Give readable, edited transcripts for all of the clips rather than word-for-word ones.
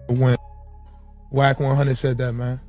When Wack 100 said that, man.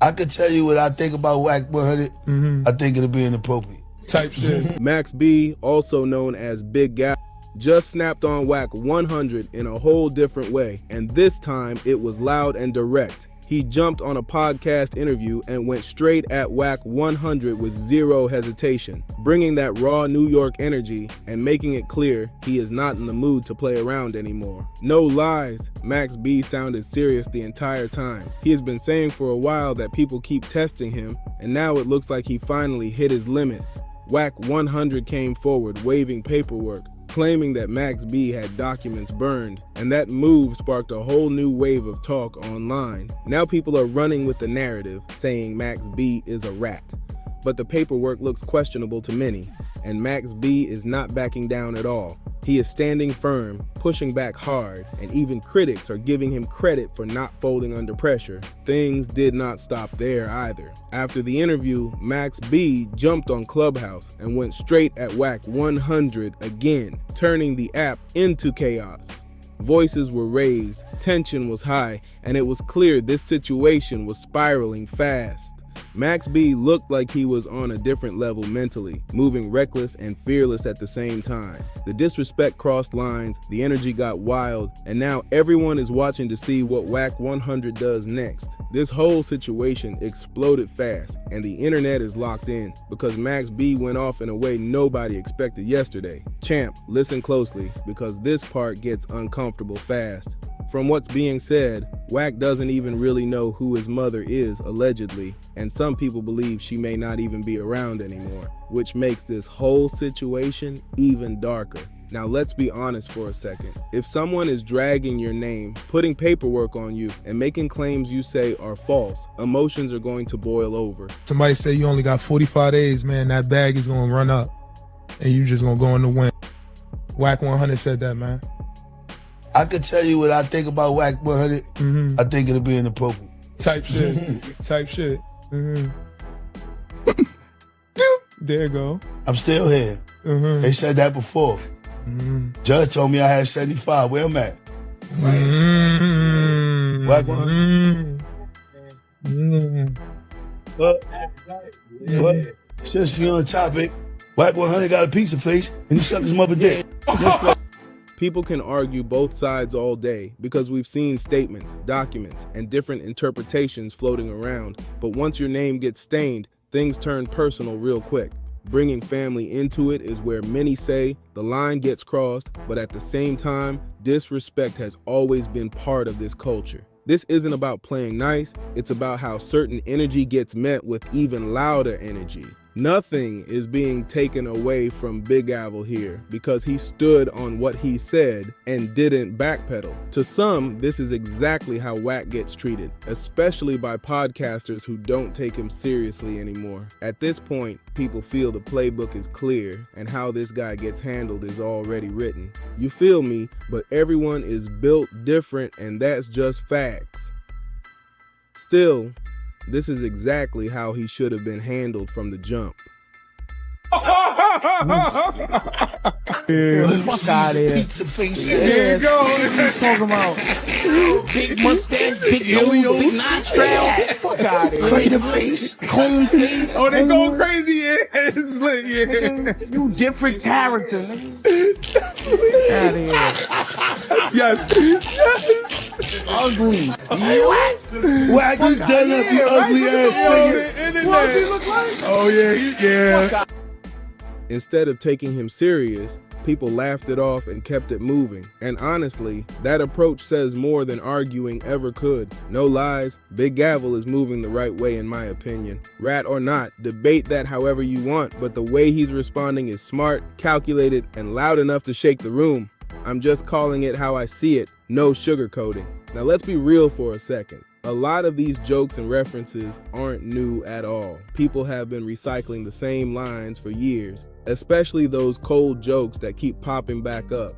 I could tell you what I think about Wack 100. I think it'll be inappropriate. Type shit. Max B, also known as Biggaveli, just snapped on Wack 100 in a whole different way, and this time it was loud and direct. He jumped on a podcast interview and went straight at Wack 100 with zero hesitation, bringing that raw New York energy and making it clear he is not in the mood to play around anymore. No lies, Max B sounded serious the entire time. He has been saying for a while that people keep testing him, and now it looks like he finally hit his limit. Wack 100 came forward waving paperwork, claiming that Max B had documents burned, and that move sparked a whole new wave of talk online. Now people are running with the narrative, saying Max B is a rat. But the paperwork looks questionable to many, and Max B is not backing down at all. He is standing firm, pushing back hard, and even critics are giving him credit for not folding under pressure. Things did not stop there either. After the interview, Max B jumped on Clubhouse and went straight at Wack 100 again, turning the app into chaos. Voices were raised, tension was high, and it was clear this situation was spiraling fast. Max B looked like he was on a different level mentally, moving reckless and fearless at the same time. The disrespect crossed lines, the energy got wild, and now everyone is watching to see what Wack 100 does next. This whole situation exploded fast, and the internet is locked in because Max B went off in a way nobody expected yesterday. Champ, listen closely because this part gets uncomfortable fast. From what's being said, Wack doesn't even really know who his mother is, allegedly, and some people believe she may not even be around anymore, which makes this whole situation even darker. Now let's be honest for a second. If someone is dragging your name, putting paperwork on you, and making claims you say are false, emotions are going to boil over. Somebody say you only got 45 days, man, that bag is gonna run up, and you just gonna go in the wind. Wack 100 said that, man. I could tell you what I think about Wack 100. I think it'll be inappropriate. Type shit. Type shit. There you go. I'm still here. They said that before. Judge told me I had 75. Where I'm at? Wack 100. What? Since we on topic, Wack 100 got a pizza face and he sucked his mother dick. People can argue both sides all day because we've seen statements, documents, and different interpretations floating around, but once your name gets stained, things turn personal real quick. Bringing family into it is where many say the line gets crossed, but at the same time, disrespect has always been part of this culture. This isn't about playing nice, it's about how certain energy gets met with even louder energy. Nothing is being taken away from Biggaveli here because he stood on what he said and didn't backpedal. To some, this is exactly how Wack gets treated, especially by podcasters who don't take him seriously anymore. At this point, people feel the playbook is clear and how this guy gets handled is already written. You feel me, but everyone is built different and that's just facts. Still, this is exactly how he should have been handled from the jump. Fuck out of here. Pizza face. There you go. What you talking about? Big mustache, big nose, big nostril. Fuck out of here. Crater face. Cone face. Oh, they go crazy, yeah. It's lit, yeah. You different character, nigga. Out of here. Yes. Ugly. Wack, you done up, you ugly ass nigga. What does he look like? Oh, yeah. Instead of taking him serious, people laughed it off and kept it moving. And honestly, that approach says more than arguing ever could. No lies, Biggaveli is moving the right way in my opinion. Rat or not, debate that however you want, but the way he's responding is smart, calculated, and loud enough to shake the room. I'm just calling it how I see it, no sugarcoating. Now let's be real for a second. A lot of these jokes and references aren't new at all. People have been recycling the same lines for years, especially those cold jokes that keep popping back up.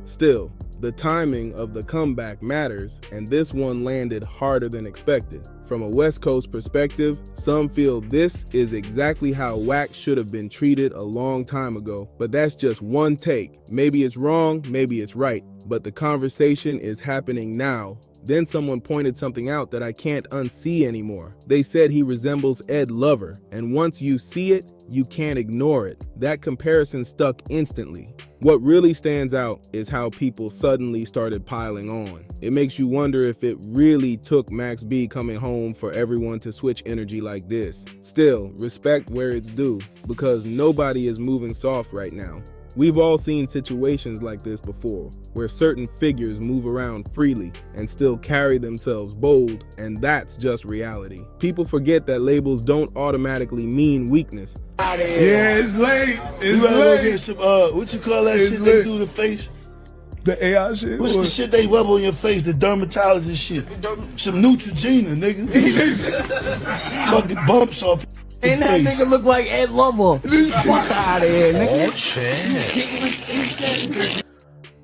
Still, the timing of the comeback matters, and this one landed harder than expected. From a West Coast perspective, some feel this is exactly how Wack should have been treated a long time ago, but that's just one take. Maybe it's wrong, maybe it's right. but the conversation is happening now. Then someone pointed something out that I can't unsee anymore. They said he resembles Ed Lover, and once you see it, you can't ignore it. That comparison stuck instantly. What really stands out is how people suddenly started piling on. It makes you wonder if it really took Max B coming home for everyone to switch energy like this. Still, respect where it's due, because nobody is moving soft right now. We've all seen situations like this before, where certain figures move around freely and still carry themselves bold, and that's just reality. People forget that labels don't automatically mean weakness. Yeah, it's late. It's You late. go get some, what you call that It's shit lit. they do to the face? The AI shit. What's the shit they rub on your face? The dermatologist shit. Some Neutrogena, nigga. Fucking bumps off. And that nigga look like Ed Lover. Fuck out of here, nigga.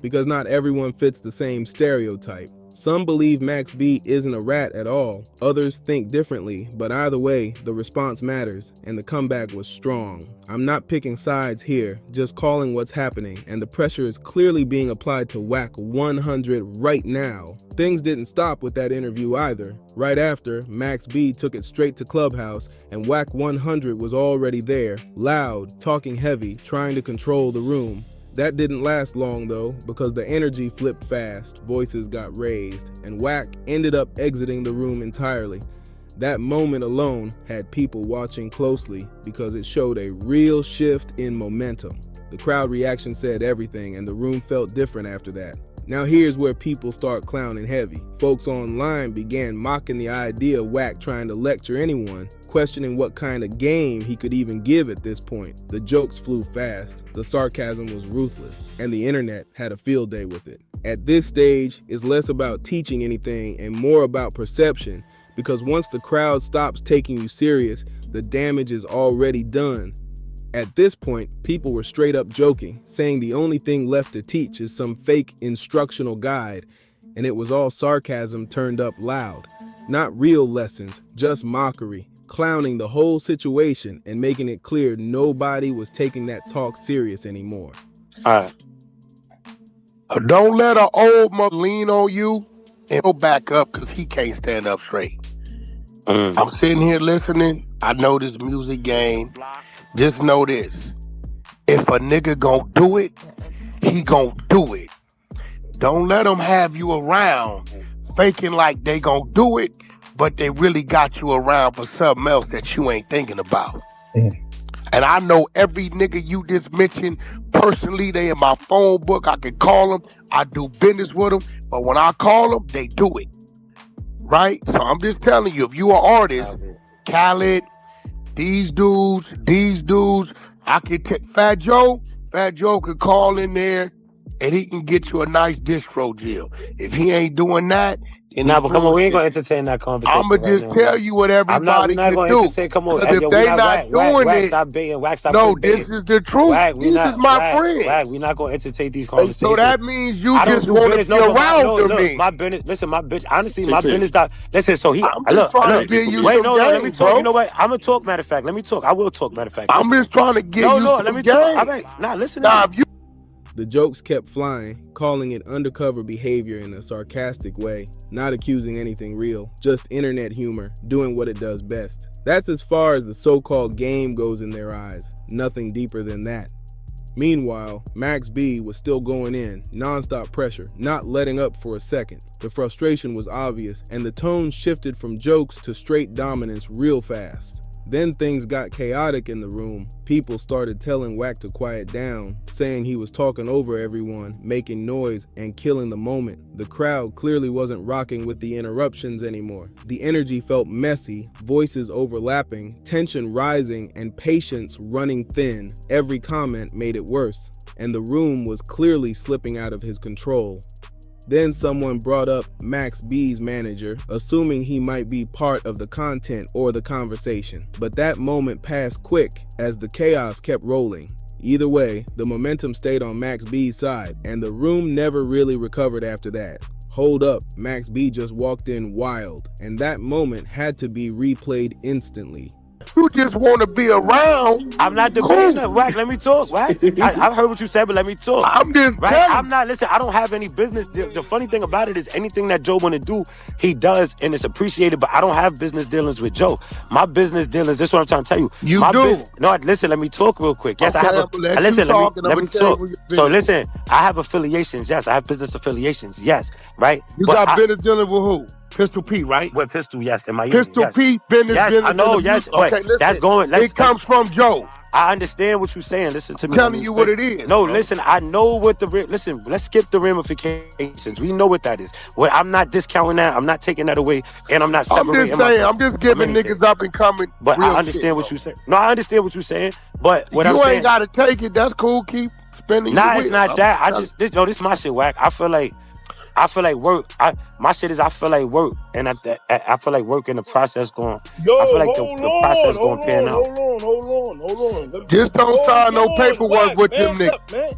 Because not everyone fits the same stereotype. Some believe Max B isn't a rat at all. Others think differently, but either way, the response matters, and the comeback was strong. I'm not picking sides here, just calling what's happening, and the pressure is clearly being applied to Wack 100 right now. Things didn't stop with that interview either. Right after, Max B took it straight to Clubhouse, and Wack 100 was already there, loud, talking heavy, trying to control the room. That didn't last long though, because the energy flipped fast, voices got raised, and Wack ended up exiting the room entirely. That moment alone had people watching closely because it showed a real shift in momentum. The crowd reaction said everything, and the room felt different after that. Now here's where people start clowning heavy. Folks online began mocking the idea of Wack trying to lecture anyone, questioning what kind of game he could even give at this point. The jokes flew fast, the sarcasm was ruthless, and the internet had a field day with it. At this stage, it's less about teaching anything and more about perception, because once the crowd stops taking you serious, the damage is already done. At this point, people were straight up joking, saying the only thing left to teach is some fake instructional guide, and it was all sarcasm turned up loud. Not real lessons, just mockery, clowning the whole situation and making it clear nobody was taking that talk serious anymore. All right. Don't let an old mother lean on you and go back up because he can't stand up straight. I'm sitting here listening. I know this music game. Just know this. If a nigga gon' do it, he gon' do it. Don't let them have you around faking like they gon' do it, but they really got you around for something else that you ain't thinking about. And I know every nigga you just mentioned personally. They in my phone book. I can call them. I do business with them. But when I call them, they do it. Right? So I'm just telling you, if you are an artist, Khaled, these dudes, I can take Fat Joe could call in there and he can get you a nice distro deal. If he ain't doing that, then but come on, we ain't gonna entertain that conversation. I'm gonna just tell you what everybody can do. Come on, if they not doing it, stop baiting, Wack, stop no, baiting. this is the truth. Wack, This is my friend. Wack, we're not gonna entertain these conversations. So that means you just want to be around me. My business, listen, my bitch, honestly, my business. Listen, so he, I'm just trying to give you some game, let me talk. bro. You know what? I'm gonna talk. Matter of fact, let me talk. I will talk. Matter of fact, I'm just trying to give you some let me game. talk. Listen. The jokes kept flying, calling it undercover behavior in a sarcastic way, not accusing anything real, just internet humor, doing what it does best. That's as far as the so-called game goes in their eyes, nothing deeper than that. Meanwhile, Max B was still going in, non-stop pressure, not letting up for a second. The frustration was obvious, and the tone shifted from jokes to straight dominance real fast. Then things got chaotic in the room. People started telling Wack to quiet down, saying he was talking over everyone, making noise, and killing the moment. The crowd clearly wasn't rocking with the interruptions anymore. The energy felt messy, voices overlapping, tension rising, and patience running thin. Every comment made it worse, and the room was clearly slipping out of his control. Then someone brought up Max B's manager, assuming he might be part of the content or the conversation. But that moment passed quick as the chaos kept rolling. Either way, the momentum stayed on Max B's side, and the room never really recovered after that. Hold up, Max B just walked in wild, and that moment had to be replayed instantly. you just want to be around. I'm not debating that. Wack, let me talk. Wack, I heard what you said, but let me talk. I'm just right. telling. I'm not. Listen, I don't have any business. The funny thing about it is, anything that Joe want to do, he does, and it's appreciated. But I don't have business dealings with Joe. My business dealings. This is what I'm trying to tell you. You my do. No, listen. Let me talk real quick. Yes, okay, I have. Listen, let me talk. So listen, I have affiliations. Yes, I have business affiliations. Yes, right. You got business dealing with who? Pistol P, right? With Pistol, yes, in Miami. Pistol P, business. Yes, I know, yes. Okay, listen. That's going. It comes from Joe. I understand what you're saying. Listen to me. I'm telling you what it is. No, bro. Listen, I know what listen, let's skip the ramifications. We know what that is. I'm not discounting that. I'm not taking that away. And I'm not separating myself. I'm just giving niggas up and coming. But I understand what you're saying. No, I understand what you're saying. But what I'm saying. You ain't got to take it. That's cool. Keep spending your it's not that. This is my shit, Wack. I feel like work. My shit is I feel like work, and I feel like work in the process going. I feel like the process going pan out. Hold on. Just don't sign no paperwork with them niggas.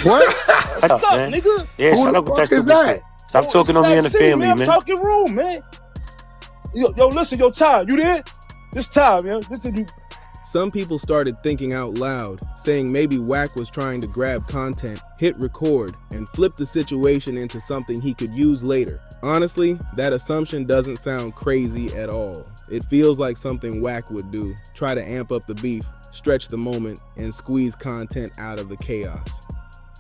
What? Shut up, man. Nigga. Yeah, shut up with that stupid shit. Stop talking on me and the family, man. I'm talking room, man. Yo, listen, Ty, you there? This time, man. This is. Some people started thinking out loud, saying maybe Wack was trying to grab content, hit record, and flip the situation into something he could use later. Honestly, that assumption doesn't sound crazy at all. It feels like something Wack would do, try to amp up the beef, stretch the moment, and squeeze content out of the chaos.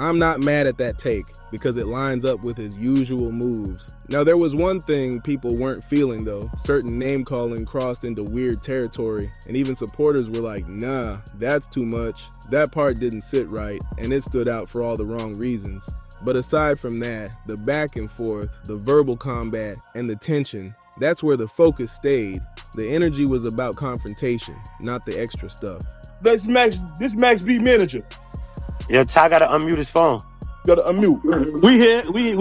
I'm not mad at that take, because it lines up with his usual moves. Now, there was one thing people weren't feeling though. Certain name-calling crossed into weird territory, and even supporters were like, nah, that's too much. That part didn't sit right, and it stood out for all the wrong reasons. But aside from that, the back and forth, the verbal combat, and the tension, that's where the focus stayed. The energy was about confrontation, not the extra stuff. This Max B manager. Yo, Ty gotta unmute his phone. Gotta unmute. We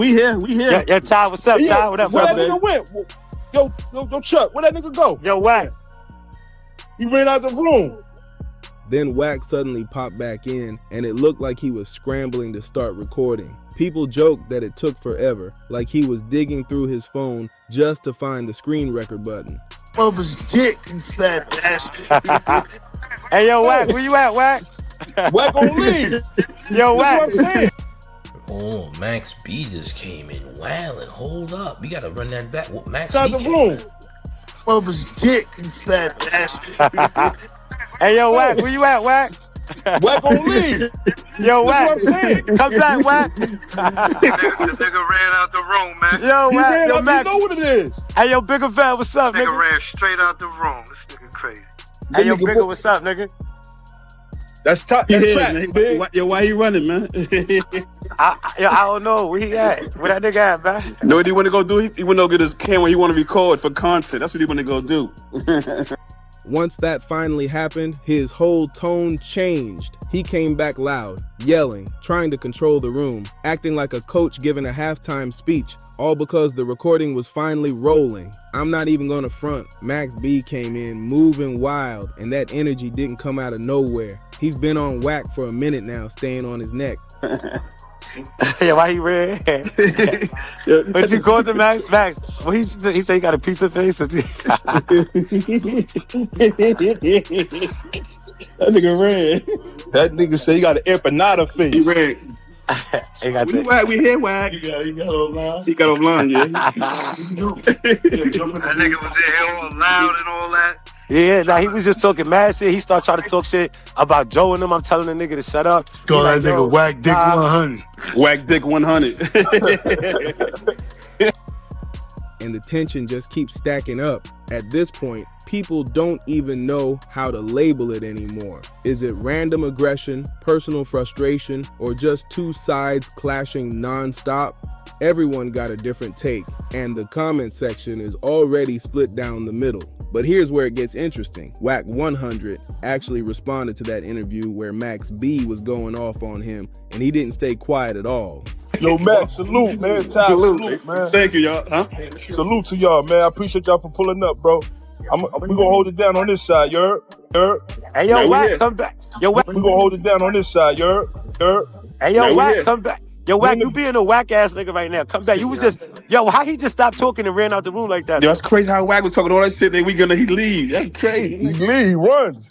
here. Yo, Ty, what's up, Ty? What up, where brother? that nigga went? Yo, Chuck, where that nigga go? Yo, Wack. He ran out the room. Then Wack suddenly popped back in, and it looked like he was scrambling to start recording. People joked that it took forever, like he was digging through his phone just to find the screen record button. Of his dick, you fat bastard. Hey, yo, Wack, where you at, Wack? Wack on leave. Yo, Wack. That's what I'm saying. Oh, Max B just came in wildin'. Hold up. We gotta run that back. What Max Inside B the came room. in. Of his dick, you fat bastard. Hey, yo, Wack, where you at, Wack? Wack on leave. Yo, Wack. That's what I'm saying. Come back, Wack. This nigga ran out the room, man. Yo, Wack. Yo, You Max. know what it is. Hey, yo, Biggaveli, what's up, Nigga nigga? ran straight out the room. This nigga crazy. Hey, yo, Bigga, what's up, nigga? That's top. That's track, big. Yo, why he running, man? I don't know. Where he at? Where that nigga at, man? You know what he want to go do? He want to go get his camera. He want to record for content. That's what he want to go do. Once that finally happened, his whole tone changed. He came back loud, yelling, trying to control the room, acting like a coach giving a halftime speech, all because the recording was finally rolling. I'm not even gonna front. Max B came in moving wild, and that energy didn't come out of nowhere. He's been on Wack for a minute now, staying on his neck. Yeah, why he red? But you called him Max? Well, he said he got a piece of face. That nigga red. That nigga say he got an empanada face. He red. He got We here, Wack. He got online, yeah. That nigga was in here all loud and all that. Yeah, nah, he was just talking mad shit. He started trying to talk shit about Joe and them. I'm telling the nigga to shut up. Call that nigga Wack Dick 100. Wack Dick 100. And the tension just keeps stacking up. At this point, people don't even know how to label it anymore. Is it random aggression, personal frustration, or just two sides clashing nonstop? Everyone got a different take, and the comment section is already split down the middle. But here's where it gets interesting. Wack 100 actually responded to that interview where Max B was going off on him, and he didn't stay quiet at all. Yo, Max, salute, man. Ty, salute, man. Thank you, y'all. Huh? Salute to y'all, man. I appreciate y'all for pulling up, bro. We gonna hold it down on this side, you heard? Hey, yo, Wack, come back. Yo, Wack. We gonna hold it down on this side, you heard? Hey, yo, Wack, come back. Yo, Wack, you being a whack ass nigga right now. Come back. You was just Yo, how he just stopped talking and ran out the room like that? Yo, that's crazy how Wack was talking all that shit. Then he leave. That's crazy. He leave, runs.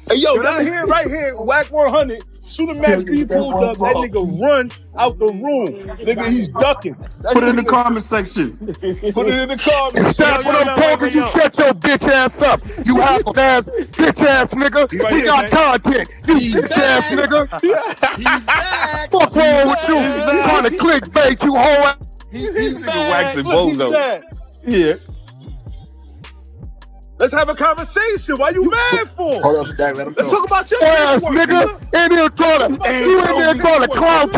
Hey, yo, that here, right here, Wack 100. Soon as Max B pulled up, that nigga run out the room. Nigga, he's ducking. Put it in the comment section. Put it in the comments. Stop what I'm talking. You shut your bitch ass up. You ass bitch ass nigga. We got content. You bitch ass nigga. He's back. Fuck wrong with you? You trying to clickbait, you whole ass. He's nigga back. waxing Look, he's bozo. back. Yeah. Let's have a conversation. Why you mad for? Hold on, Stack, let him Let's go. talk about your Ass work, nigga. In here trying to clown.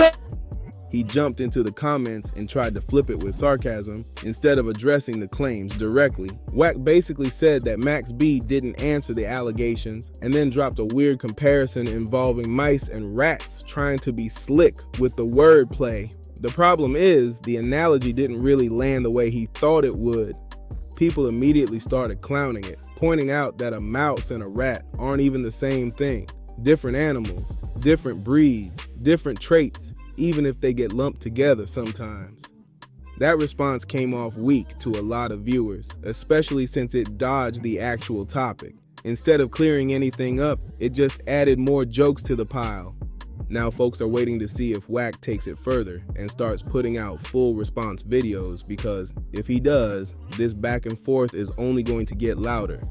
He jumped into the comments and tried to flip it with sarcasm instead of addressing the claims directly. Wack basically said that Max B didn't answer the allegations and then dropped a weird comparison involving mice and rats trying to be slick with the wordplay. The problem is, the analogy didn't really land the way he thought it would. People immediately started clowning it, pointing out that a mouse and a rat aren't even the same thing. Different animals, different breeds, different traits, even if they get lumped together sometimes. That response came off weak to a lot of viewers, especially since it dodged the actual topic. Instead of clearing anything up, it just added more jokes to the pile. Now folks are waiting to see if Wack takes it further and starts putting out full response videos, because if he does, this back and forth is only going to get louder.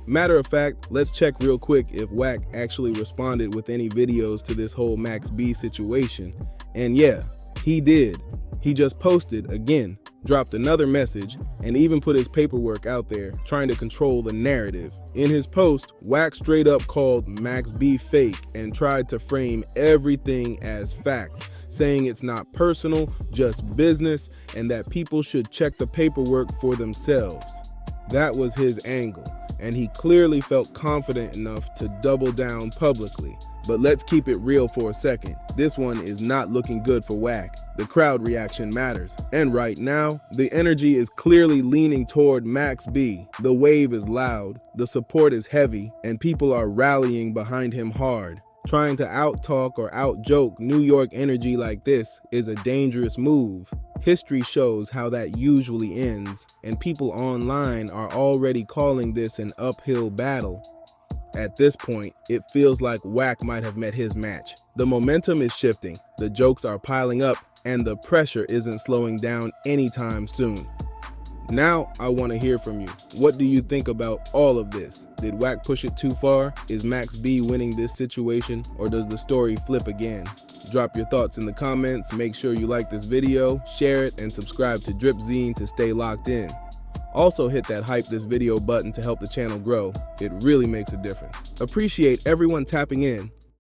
Matter of fact, let's check real quick if Wack actually responded with any videos to this whole Max B situation. And yeah, he did. He just posted again, dropped another message, and even put his paperwork out there, trying to control the narrative. In his post, Wack straight up called Max B fake and tried to frame everything as facts, saying it's not personal, just business, and that people should check the paperwork for themselves. That was his angle, and he clearly felt confident enough to double down publicly. But let's keep it real for a second. This one is not looking good for Wack. The crowd reaction matters. And right now, the energy is clearly leaning toward Max B. The wave is loud, the support is heavy, and people are rallying behind him hard. Trying to out-talk or out-joke New York energy like this is a dangerous move. History shows how that usually ends, and people online are already calling this an uphill battle. At this point, it feels like Wack might have met his match. The momentum is shifting, the jokes are piling up, and the pressure isn't slowing down anytime soon. Now, I want to hear from you. What do you think about all of this? Did Wack push it too far? Is Max B winning this situation, or does the story flip again? Drop your thoughts in the comments, make sure you like this video, share it, and subscribe to Dripzine to stay locked in. Also hit that hype this video button to help the channel grow. It really makes a difference. Appreciate everyone tapping in.